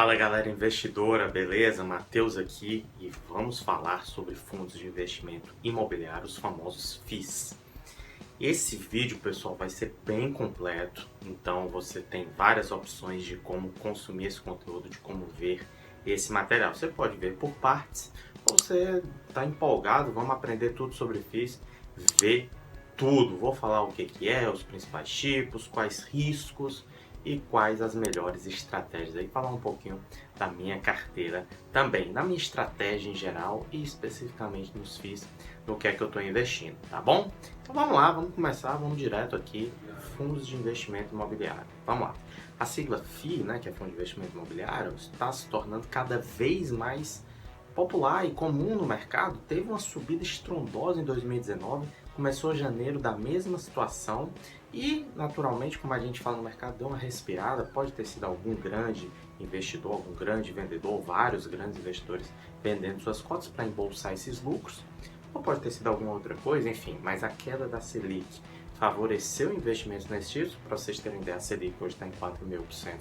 Fala galera investidora, beleza? Matheus aqui e vamos falar sobre fundos de investimento imobiliário, os famosos FIIs. Esse vídeo, pessoal, vai ser bem completo, então você tem várias opções de como consumir esse conteúdo, de como ver esse material. Você pode ver por partes, ou você está empolgado, vamos aprender tudo sobre FIIs, ver tudo. Vou falar o que é, os principais tipos, quais riscos e quais as melhores estratégias. Aí falar um pouquinho da minha carteira também, da minha estratégia em geral e especificamente nos FIIs, no que é que eu estou investindo, tá bom? Então vamos lá, vamos começar, vamos direto aqui, fundos de investimento imobiliário. Vamos lá. A sigla FII, né, que é Fundo de Investimento Imobiliário, está se tornando cada vez mais popular e comum no mercado. Teve uma subida estrondosa em 2019, começou janeiro da mesma situação e, naturalmente, como a gente fala no mercado, deu uma respirada. Pode ter sido algum grande investidor, algum grande vendedor, vários grandes investidores vendendo suas cotas para embolsar esses lucros, ou pode ter sido alguma outra coisa, enfim, mas a queda da Selic favoreceu investimentos nesse título. Para vocês terem ideia, a Selic hoje está em 4,5%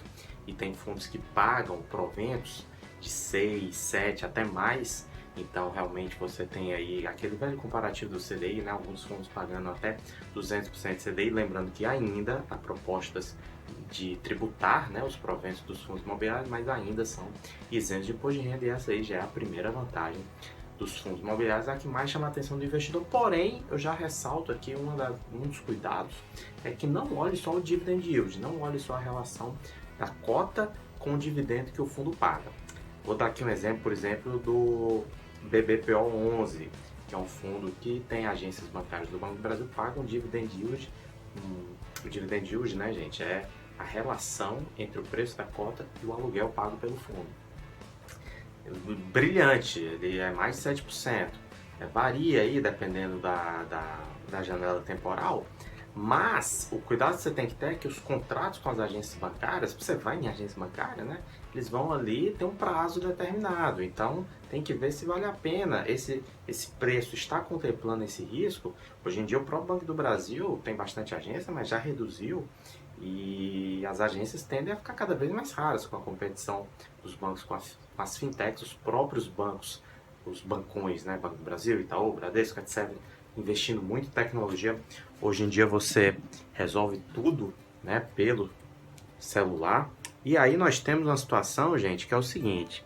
e tem fundos que pagam proventos de 6, 7, até mais. Então, realmente, você tem aí aquele velho comparativo do CDI, né? Alguns fundos pagando até 200% de CDI. Lembrando que ainda há propostas de tributar, né, os proventos dos fundos imobiliários, mas ainda são isentos de imposto de renda, e essa aí já é a primeira vantagem dos fundos imobiliários, a que mais chama a atenção do investidor. Porém, eu já ressalto aqui um dos cuidados, é que não olhe só o dividend yield, não olhe só a relação da cota com o dividendo que o fundo paga. Vou dar aqui um exemplo, por exemplo, do BBPO11, que é um fundo que tem agências bancárias do Banco do Brasil, pagam dividend yield. O dividend yield, né, gente, é a relação entre o preço da cota e o aluguel pago pelo fundo. Brilhante, ele é mais de 7%. Varia aí dependendo da janela temporal, mas o cuidado que você tem que ter é que os contratos com as agências bancárias, você vai em agência bancária, né? Eles vão ali ter um prazo determinado, então tem que ver se vale a pena. Esse preço está contemplando esse risco. Hoje em dia o próprio Banco do Brasil tem bastante agência, mas já reduziu, e as agências tendem a ficar cada vez mais raras com a competição dos bancos com as fintechs, os próprios bancos, os bancões, né? Banco do Brasil, Itaú, Bradesco, etc., investindo muito em tecnologia. Hoje em dia você resolve tudo, né, pelo celular. E aí nós temos uma situação, gente, que é o seguinte: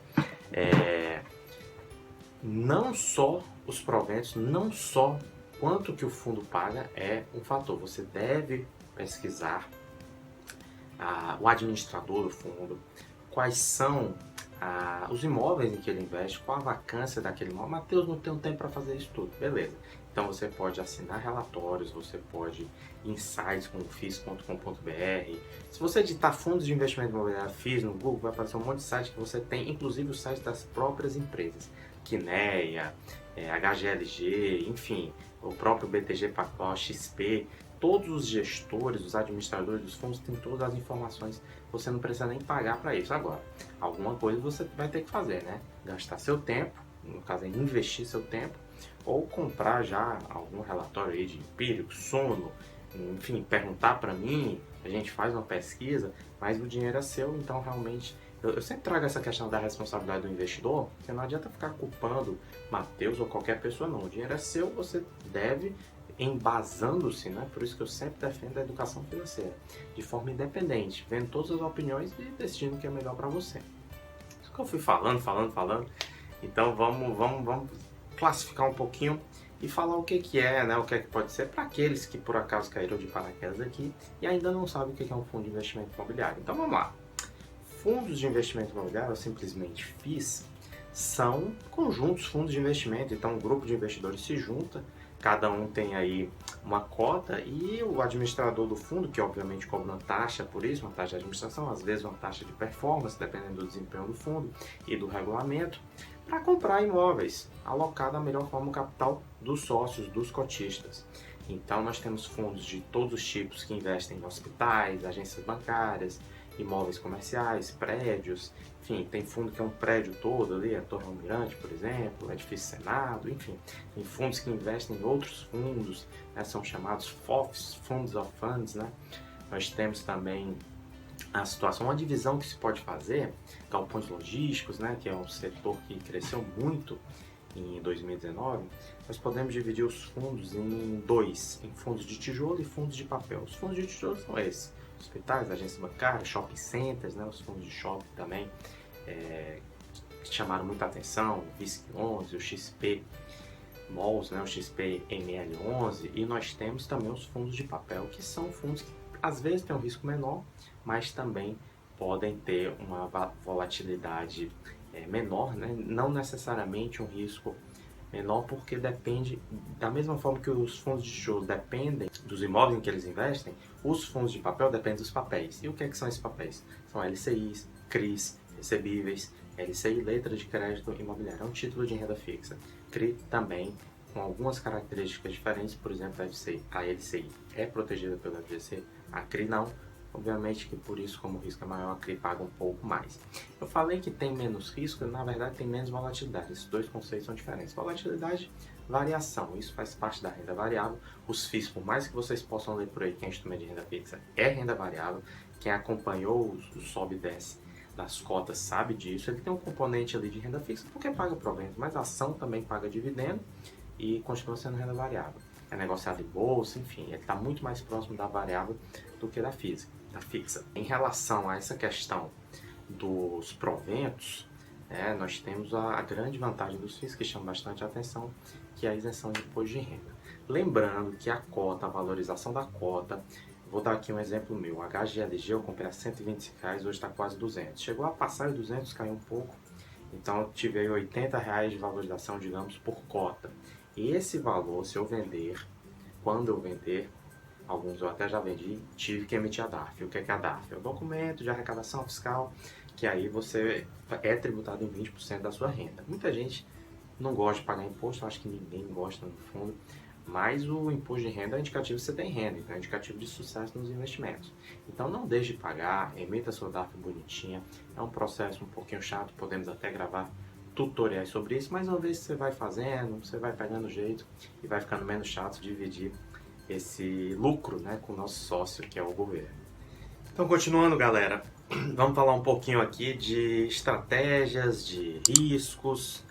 não só os proventos, não só quanto que o fundo paga é um fator. Você deve pesquisar o administrador do fundo, quais são os imóveis em que ele investe, qual a vacância daquele imóvel. Matheus, não tenho tempo para fazer isso tudo. Beleza. Então você pode assinar relatórios, você pode ir em sites como FIIs.com.br. Se você digitar fundos de investimento imobiliário FIIs no Google, vai aparecer um monte de sites que você tem, inclusive os sites das próprias empresas. Quineia, HGLG, enfim, o próprio BTG Pactual, XP. Todos os gestores, os administradores dos fundos têm todas as informações. Você não precisa nem pagar para isso. Agora, alguma coisa você vai ter que fazer, né? Gastar seu tempo, no caso é investir seu tempo, ou comprar já algum relatório aí de empírico, sono, enfim, perguntar para mim, a gente faz uma pesquisa, mas o dinheiro é seu. Então realmente eu sempre trago essa questão da responsabilidade do investidor, porque não adianta ficar culpando Matheus ou qualquer pessoa, não. O dinheiro é seu, você deve, embasando-se, né? Por isso que eu sempre defendo a educação financeira, de forma independente, vendo todas as opiniões e decidindo o que é melhor para você. Isso que eu fui falando. Então vamos classificar um pouquinho e falar o que é, né? O que é que pode ser para aqueles que por acaso caíram de paraquedas aqui e ainda não sabem o que é um fundo de investimento imobiliário. Então vamos lá. Fundos de investimento imobiliário, ou simplesmente FIIs, são conjuntos fundos de investimento. Então um grupo de investidores se junta, cada um tem aí uma cota, e o administrador do fundo, que obviamente cobra uma taxa por isso, uma taxa de administração, às vezes uma taxa de performance, dependendo do desempenho do fundo e do regulamento, para comprar imóveis, alocar da melhor forma o capital dos sócios, dos cotistas. Então nós temos fundos de todos os tipos que investem em hospitais, agências bancárias, imóveis comerciais, prédios, enfim, tem fundo que é um prédio todo ali, a Torre Almirante, por exemplo, o Edifício Senado, enfim, tem fundos que investem em outros fundos, né, são chamados FOFs, Funds of Funds, né? Nós temos também a situação, uma divisão que se pode fazer, galpões logísticos, né, que é um setor que cresceu muito em 2019, nós podemos dividir os fundos em dois, em fundos de tijolo e fundos de papel. Os fundos de tijolo são esses: hospitais, agências bancárias, shopping centers, né, os fundos de shopping também, que chamaram muita atenção, o VISC11, o XP Malls, né, o XP ML11, e nós temos também os fundos de papel, que são fundos que às vezes têm um risco menor, mas também podem ter uma volatilidade menor, né? Não necessariamente um risco menor, porque depende, da mesma forma que os fundos de tijolo dependem dos imóveis em que eles investem, os fundos de papel dependem dos papéis. E o que é que são esses papéis? São LCIs, CRIs, recebíveis, LCI, letra de crédito imobiliário, é um título de renda fixa. CRI também, com algumas características diferentes, por exemplo, a LCI é protegida pelo FGC, a CRI não. Obviamente que por isso, como o risco é maior, a CRI paga um pouco mais. Eu falei que tem menos risco, na verdade tem menos volatilidade. Esses dois conceitos são diferentes. Volatilidade, variação, isso faz parte da renda variável. Os FIIs, por mais que vocês possam ler por aí que é instrumento de renda fixa, é renda variável. Quem acompanhou o sobe e desce das cotas sabe disso. Ele tem um componente ali de renda fixa porque paga proventos, mas a ação também paga dividendo e continua sendo renda variável. É negociado em bolsa, enfim, ele está muito mais próximo da variável do que da fixa. Em relação a essa questão dos proventos, nós temos a grande vantagem dos FIIs, que chama bastante a atenção, que é a isenção de imposto de renda. Lembrando que a cota, a valorização da cota, vou dar aqui um exemplo meu, a HGLG eu comprei a R$125, hoje está quase 200. Chegou a passar os 200, caiu um pouco, então eu tive aí R$80 de valorização, digamos, por cota. E esse valor, se eu vender, quando eu vender, alguns eu até já vendi, tive que emitir a DARF. O que é a DARF? É o documento de arrecadação fiscal, que aí você é tributado em 20% da sua renda. Muita gente não gosta de pagar imposto, eu acho que ninguém gosta no fundo, mas o imposto de renda é indicativo de você tem renda, então é indicativo de sucesso nos investimentos. Então não deixe de pagar, emita a sua DARF bonitinha, é um processo um pouquinho chato, podemos até gravar tutoriais sobre isso, mas uma vez que você vai fazendo, você vai pegando o jeito e vai ficando menos chato dividir esse lucro, né, com o nosso sócio, que é o governo. Então, continuando, galera, vamos falar um pouquinho aqui de estratégias, de riscos,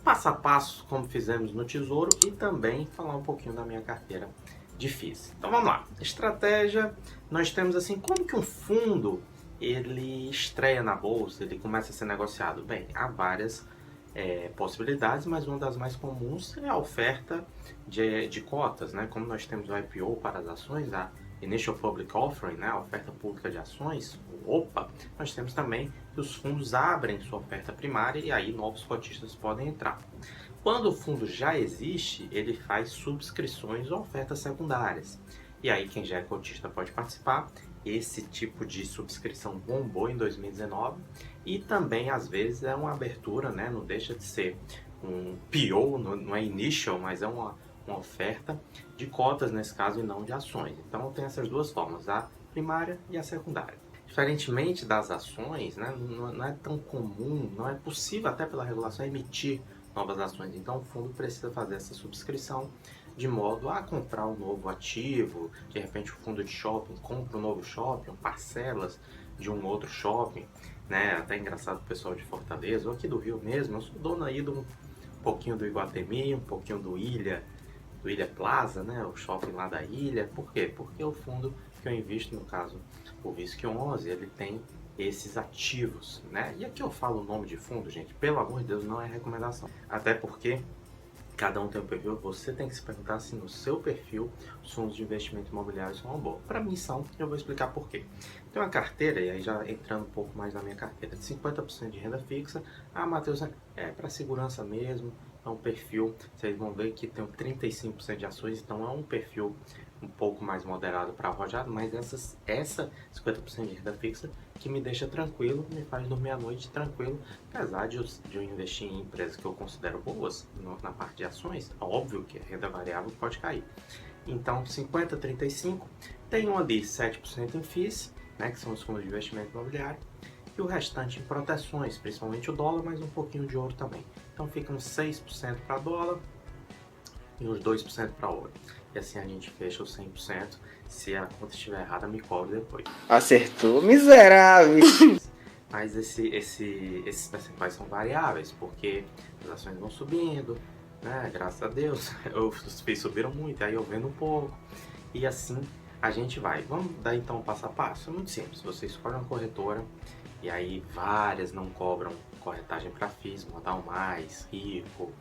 passo a passo, como fizemos no Tesouro, e também falar um pouquinho da minha carteira de FIIs. Então, vamos lá. Estratégia, nós temos assim, como que um fundo, ele estreia na bolsa, ele começa a ser negociado? Bem, há várias possibilidades, mas uma das mais comuns é a oferta de cotas, né? Como nós temos o IPO para as ações, a Initial Public Offering, né? A oferta pública de ações, OPA, nós temos também que os fundos abrem sua oferta primária e aí novos cotistas podem entrar. Quando o fundo já existe, ele faz subscrições ou ofertas secundárias. E aí quem já é cotista pode participar. Esse tipo de subscrição bombou em 2019 e também às vezes é uma abertura, né? Não deixa de ser um PO, não é initial, mas é uma oferta de cotas nesse caso e não de ações. Então tem essas duas formas, a primária e a secundária. Diferentemente das ações, né, não é tão comum, não é possível até pela regulação emitir novas ações. Então o fundo precisa fazer essa subscrição de modo a comprar um novo ativo, de repente o fundo de shopping compra um novo shopping, parcelas de um outro shopping, né? Até engraçado o pessoal de Fortaleza, ou aqui do Rio mesmo, eu sou dono aí de um pouquinho do Iguatemi, um pouquinho do Ilha Plaza, né? O shopping lá da Ilha. Por quê? Porque o fundo que eu invisto, no caso o VISC11, ele tem esses ativos, né? E aqui eu falo o nome de fundo, gente, pelo amor de Deus, não é recomendação. Até porque cada um tem um perfil, você tem que se perguntar se no seu perfil os fundos de investimento imobiliário são uma boa. Para mim são, eu vou explicar por quê. Tem uma carteira, e aí já entrando um pouco mais na minha carteira, de 50% de renda fixa. Ah, Matheus, é para segurança mesmo, é um perfil, vocês vão ver que tem 35% de ações, então é um perfil um pouco mais moderado para arrojado, mas essa 50% de renda fixa que me deixa tranquilo, me faz dormir à noite tranquilo, apesar de eu investir em empresas que eu considero boas na parte de ações, óbvio que a renda variável pode cair. Então 50, 35, tem ali 7% em FIIs, né, que são os fundos de investimento imobiliário, e o restante em proteções, principalmente o dólar, mas um pouquinho de ouro também. Então fica uns 6% para dólar, e os 2% para ouro. E assim a gente fecha os 100%. Se a conta estiver errada, me cobre depois. Acertou, miserável! Mas esses percentuais são variáveis, porque as ações vão subindo, né? Graças a Deus, os FIIs subiram muito, aí eu vendo um pouco. E assim a gente vai. Vamos dar então um passo a passo. É muito simples. Você escolhe uma corretora e aí várias não cobram corretagem para FIIs, Modal Mais, Rico,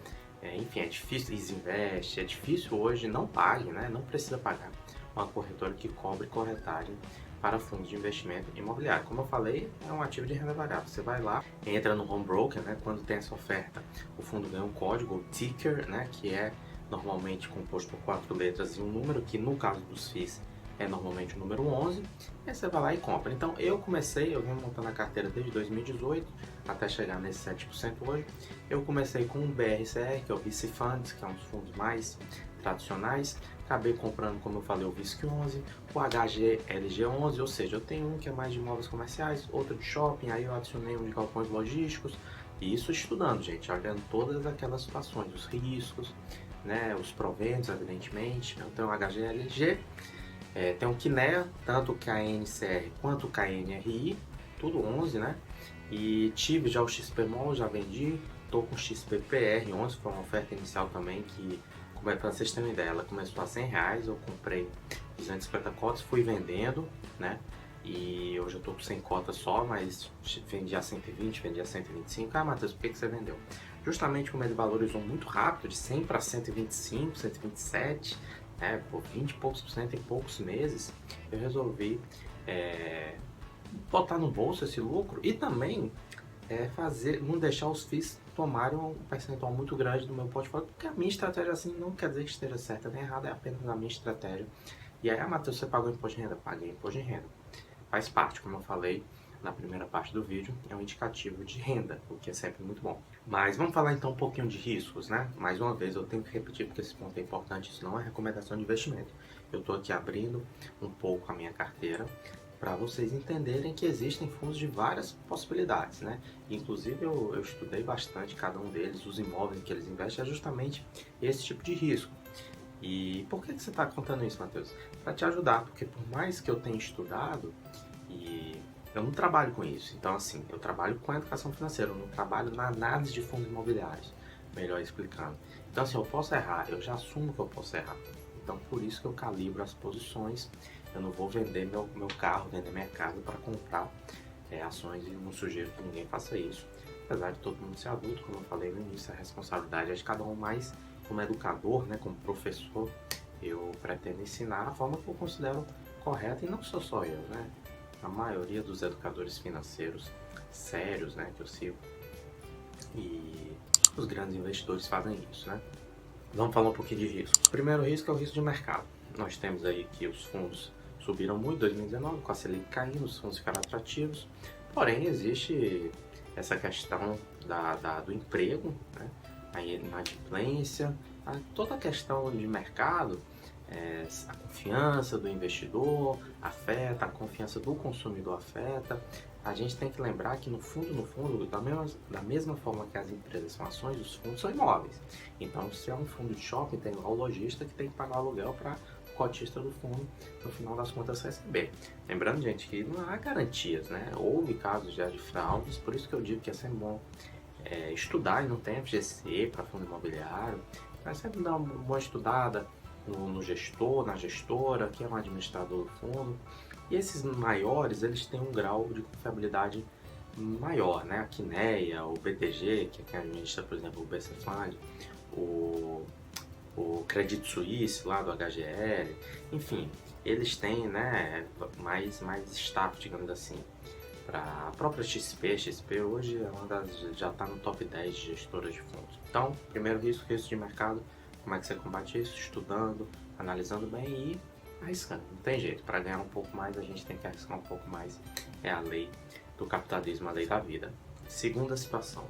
enfim, é difícil, Isinvest, é difícil hoje, não pague, né? Não precisa pagar uma corretora que cobre corretagem para fundos de investimento imobiliário. Como eu falei, é um ativo de renda variável. Você vai lá, entra no home broker, né? Quando tem essa oferta, o fundo ganha um código, o ticker, né? Que é normalmente composto por 4 letras e um número, que no caso dos FIIs é normalmente o número 11, e aí você vai lá e compra. Então eu venho montando a carteira desde 2018 até chegar nesse 7% hoje. Eu comecei com o BRCR, que é o VISC Funds, que é um dos fundos mais tradicionais. Acabei comprando, como eu falei, o VISC 11, o HGLG 11, ou seja, eu tenho um que é mais de imóveis comerciais, outro de shopping, aí eu adicionei um de galpões logísticos, e isso estudando, gente, olhando todas aquelas situações, os riscos, né, os proventos, evidentemente. Eu tenho o HGLG, tem o KINEA, tanto o KNCR quanto o KNRI, tudo 11, né? E tive já o XPMOL, já vendi, tô com o XPPR 11, foi uma oferta inicial também que, para vocês terem uma ideia, ela começou a R$100, eu comprei 250 cotas, fui vendendo, né? E hoje eu tô com 100 cotas só, mas vendi a 120, vendi a 125. Ah, Matheus, por que você vendeu? Justamente como ele valorizou muito rápido, de 100 para 125, 127, por 20 e poucos por cento em poucos meses, eu resolvi botar no bolso esse lucro e também não deixar os FIIs tomarem um percentual muito grande do meu portfólio, porque a minha estratégia assim não quer dizer que esteja certa nem errada, é apenas a minha estratégia. E aí, Matheus, você pagou imposto de renda? Paguei imposto de renda. Faz parte, como eu falei na primeira parte do vídeo, é um indicativo de renda, o que é sempre muito bom. Mas vamos falar então um pouquinho de riscos, né? Mais uma vez, eu tenho que repetir porque esse ponto é importante, isso não é recomendação de investimento. Eu estou aqui abrindo um pouco a minha carteira para vocês entenderem que existem fundos de várias possibilidades, né? Inclusive eu estudei bastante cada um deles, os imóveis que eles investem é justamente esse tipo de risco. E por que você está contando isso, Matheus? Para te ajudar, porque por mais que eu tenha estudado, e eu não trabalho com isso. Então, assim, eu trabalho com a educação financeira, eu não trabalho na análise de fundos imobiliários, melhor explicando. Então, assim, eu posso errar, eu já assumo que eu posso errar. Então, por isso que eu calibro as posições. Eu não vou vender meu carro, vender minha casa para comprar ações e não sugiro que ninguém faça isso. Apesar de todo mundo ser adulto, como eu falei no início, a responsabilidade é de cada um, mais como educador, né, como professor, eu pretendo ensinar a forma que eu considero correta, e não sou só eu, né? A maioria dos educadores financeiros sérios, né, que eu sigo, e os grandes investidores fazem isso, né? Vamos falar um pouquinho de risco. O primeiro risco é o risco de mercado. Nós temos aí que os fundos subiram muito em 2019, com a Selic caindo, os fundos ficaram atrativos, porém existe essa questão do emprego, né? A inadimplência, toda a questão de mercado, a confiança do investidor afeta, a confiança do consumidor afeta. A gente tem que lembrar que no fundo, da mesma forma que as empresas são ações, os fundos são imóveis. Então, se é um fundo de shopping, tem lá o lojista que tem que pagar o aluguel para o cotista do fundo, no final das contas, receber. Lembrando, gente, que não há garantias, né? Houve casos já de fraudes, por isso que eu digo que é sempre bom estudar, e não tem FGC para fundo imobiliário, mas sempre dar uma boa estudada no gestor, na gestora, que é um administrador do fundo. E esses maiores, eles têm um grau de confiabilidade maior, né? A KINEA, o BTG, que é quem administra, por exemplo, o BC Fund, o Credit Suisse lá do HGL, enfim, eles têm, né, mais status, digamos assim. Para a própria XP hoje já está no top 10 de gestoras de fundos. Então, primeiro risco de mercado. Como é que você combate isso? Estudando, analisando bem e arriscando. Não tem jeito, para ganhar um pouco mais a gente tem que arriscar um pouco mais. É a lei do capitalismo, a lei da vida. Segunda situação,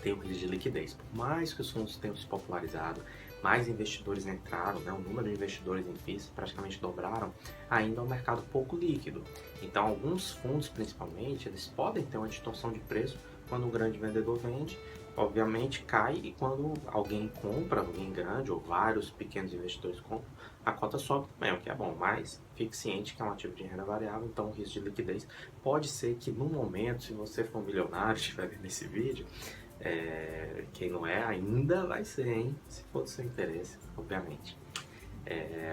tem o risco de liquidez. Por mais que os fundos tenham se popularizado, mais investidores entraram, né? O número de investidores em FIIs praticamente dobraram, ainda é um mercado pouco líquido. Então, alguns fundos, principalmente, eles podem ter uma distorção de preço Quando um grande vendedor vende, obviamente cai, e quando alguém compra, alguém grande ou vários pequenos investidores compram, a cota sobe, o que é bom, mas fique ciente que é um ativo de renda variável, então o risco de liquidez pode ser que no momento, se você for milionário, estiver vendo esse vídeo, quem não é ainda vai ser, hein? Se for do seu interesse, obviamente.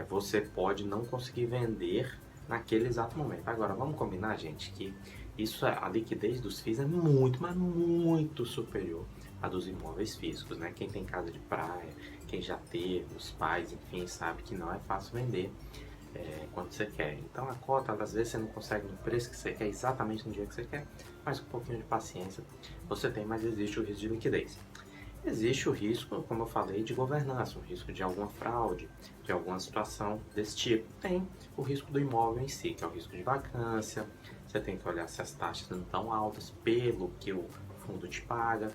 Você pode não conseguir vender naquele exato momento. Agora, vamos combinar, gente, que a liquidez dos FIIs é muito, mas muito superior à dos imóveis físicos, né? Quem tem casa de praia, quem já teve, os pais, enfim, sabe que não é fácil vender quando você quer. Então a cota, às vezes você não consegue no preço que você quer, exatamente no dia que você quer, mas com um pouquinho de paciência você tem, mas existe o risco de liquidez. Existe o risco, como eu falei, de governança, o risco de alguma fraude, de alguma situação desse tipo. Tem o risco do imóvel em si, que é o risco de vacância. Você tem que olhar se as taxas não estão altas pelo que o fundo te paga,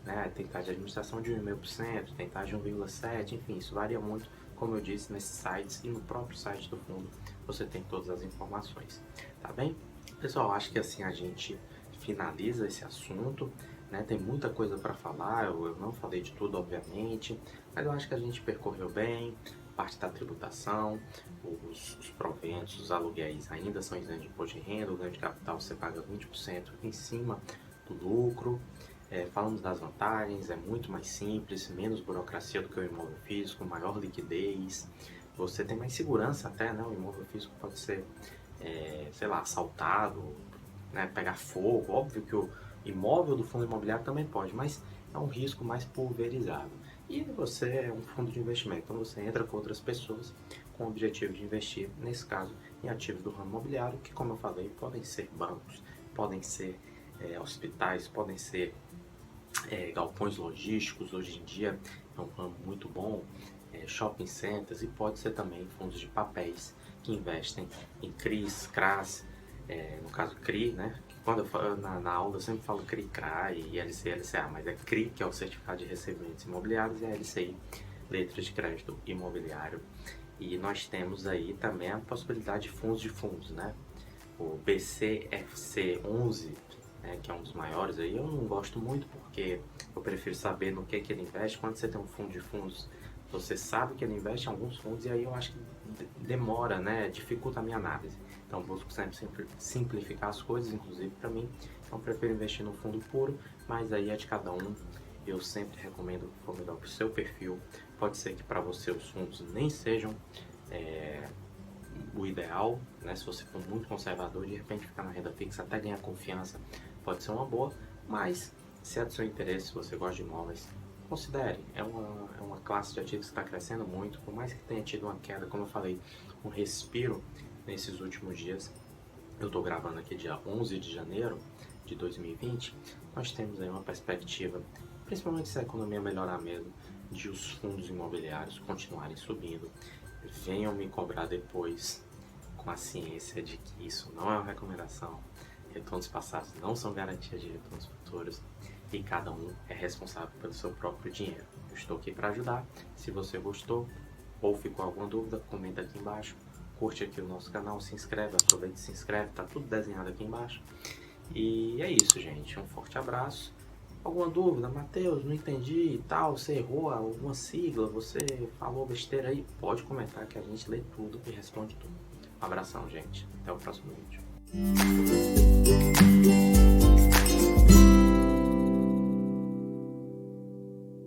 né? Tem taxa de administração de 1,5%, tem taxa de 1,7%, enfim, isso varia muito, como eu disse, nesses sites, e no próprio site do fundo você tem todas as informações, tá bem? Pessoal, acho que assim a gente finaliza esse assunto, né? Tem muita coisa para falar, eu não falei de tudo, obviamente, mas eu acho que a gente percorreu bem. Parte da tributação, os proventos, os aluguéis ainda são isentos de imposto de renda, o ganho de capital você paga 20% em cima do lucro. Falamos das vantagens, é muito mais simples, menos burocracia do que o imóvel físico, maior liquidez, você tem mais segurança até, né? O imóvel físico pode ser, sei lá, assaltado, né? Pegar fogo, óbvio que o imóvel do fundo imobiliário também pode, mas é um risco mais pulverizado. E você é um fundo de investimento, então você entra com outras pessoas com o objetivo de investir, nesse caso, em ativos do ramo imobiliário, que, como eu falei, podem ser bancos, podem ser hospitais, podem ser galpões logísticos, hoje em dia é um ramo muito bom, shopping centers, e pode ser também fundos de papéis que investem em CRIs, CRAs, no caso CRI, né? Quando eu falo na aula eu sempre falo CRI, CRA e LCI, LCA, mas é CRI, que é o Certificado de Recebimentos Imobiliários, e a LCI, Letras de Crédito Imobiliário. E nós temos aí também a possibilidade de fundos, né? O BCFC11, que é um dos maiores aí, eu não gosto muito porque eu prefiro saber no que ele investe. Quando você tem um fundo de fundos, você sabe que ele investe em alguns fundos, e aí eu acho que demora, né? Dificulta a minha análise. Então busco sempre simplificar as coisas, inclusive para mim. Então prefiro investir no fundo puro, mas aí é de cada um. Eu sempre recomendo o que for melhor para o seu perfil. Pode ser que para você os fundos nem sejam o ideal, né? Se você for muito conservador, de repente ficar na renda fixa até ganhar confiança pode ser uma boa, mas se é do seu interesse, se você gosta de imóveis, considere. É uma classe de ativos que está crescendo muito, por mais que tenha tido uma queda, como eu falei, um respiro nesses últimos dias. Eu estou gravando aqui dia 11 de janeiro de 2020, nós temos aí uma perspectiva, principalmente se a economia melhorar mesmo, de os fundos imobiliários continuarem subindo. Venham me cobrar depois, com a ciência de que isso não é uma recomendação, retornos passados não são garantias de retornos futuros, e cada um é responsável pelo seu próprio dinheiro. Eu estou aqui para ajudar. Se você gostou ou ficou alguma dúvida, comenta aqui embaixo, curte aqui o nosso canal, se inscreve, aproveita e se inscreve, tá tudo desenhado aqui embaixo. E é isso, gente, um forte abraço. Alguma dúvida? Matheus, não entendi e tal, você errou alguma sigla, você falou besteira aí? Pode comentar que a gente lê tudo e responde tudo. Um abração, gente, até o próximo vídeo.